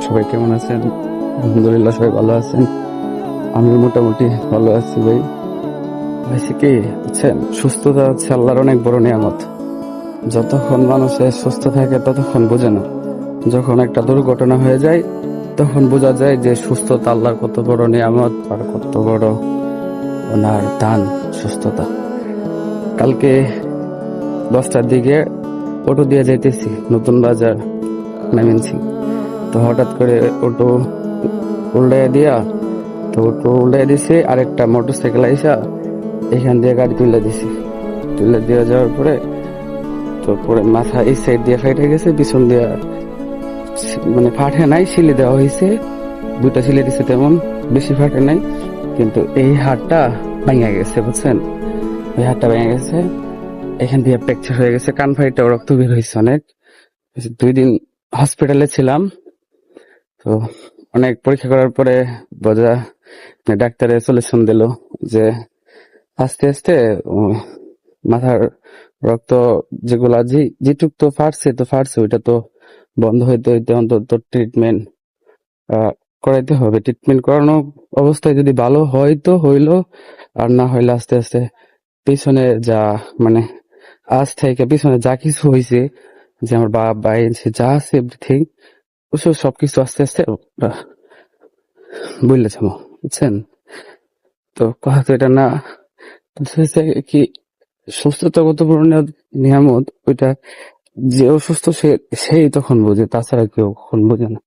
সবাই কেমন আছেন? আলহামদুলিল্লাহ সবাই ভালো আছেন। আমি মোটামুটি ভালো আছি ভাই। হয়েছে কি বুঝছেন, সুস্থতা হচ্ছে আল্লাহর অনেক বড় নিয়ামত। যতক্ষণ মানুষের সুস্থ থাকে ততক্ষণ বোঝে না, যখন একটা দুর্ঘটনা হয়ে যায় তখন বোঝা যায় যে সুস্থতা আল্লাহর কত বড় নিয়ামত আর কত বড় ওনার দান সুস্থতা। কালকে 10টার দিকে অটো দিয়ে যাইতেছি নতুন বাজার নামিনছি, তো হঠাৎ করে অটো উল্টাইয়া দিয়া, তো অটো উল্টাই দিছে, আরেকটা মোটরসাইকেল আইসা এখান দিয়ে গাড়ি তুলে দিছে। তুলে দিয়ে যাওয়ার পরে তো পরে মাথা এই সাইড দিয়ে ফাইটে গেছে, পিছন দিয়ে মানে ফাটে নাই, সিলে দেওয়া হয়েছে, 2টা সিলে দিছে, তেমন বেশি ফাটে নাই, কিন্তু এই হাড়টা ভেঙে গেছে বুঝছেন। এই হাড়টা ভেঙে গেছে, এখান দিয়ে ফ্র্যাকচার হয়ে গেছে, কান ফাইটাও রক্ত বের হয়েছে অনেক। 2 দিন হসপিটালে ছিলাম। তো অনেক পরীক্ষা করার পরে বোঝা, ডাক্তারের সলিউশন দিল যে আস্তে আস্তে মাথার রক্ত যেগুলা যেটুক তো ফাটছে ওইটা তো বন্ধ হইতে হইতে অন্তত ট্রিটমেন্ট করাইতে হবে। ট্রিটমেন্ট করানো অবস্থায় যদি ভালো হয় তো হইলো, আর না হইলে আস্তে আস্তে পিছনে যা মানে আজ থেকে পিছনে যা কিছু হয়েছে, যে আমার বাপ ভাই যা আছে এভরিথিং, ওসব সবকিছু আস্তে আস্তে বুঝলে যাবো বুঝছেন। তো কথা তো এটা না, হচ্ছে কি, সুস্থতা কত বড় নিয়ামত, ওইটা যে অসুস্থ সেই তখন বোঝে, তাছাড়া কেউ কখন বোঝে না।